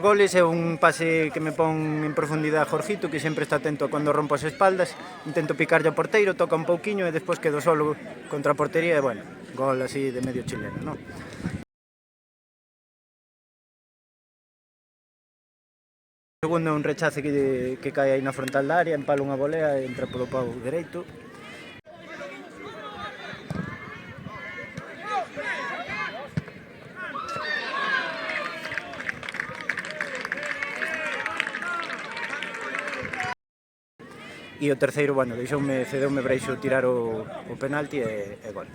goles é un pase que me pon en profundidade Jorgito, que sempre está atento cando rompo as espaldas, intento picarlle ao porteiro, toca un pouquiño e despois quedo solo contra a portería e, bueno, gol así de medio chileno, non? O segundo é un rechace que cae aí na frontal da área, empala unha volea e entra polo pau dereito. E o terceiro, bueno, cedeume Breixo tirar o penalti e gol.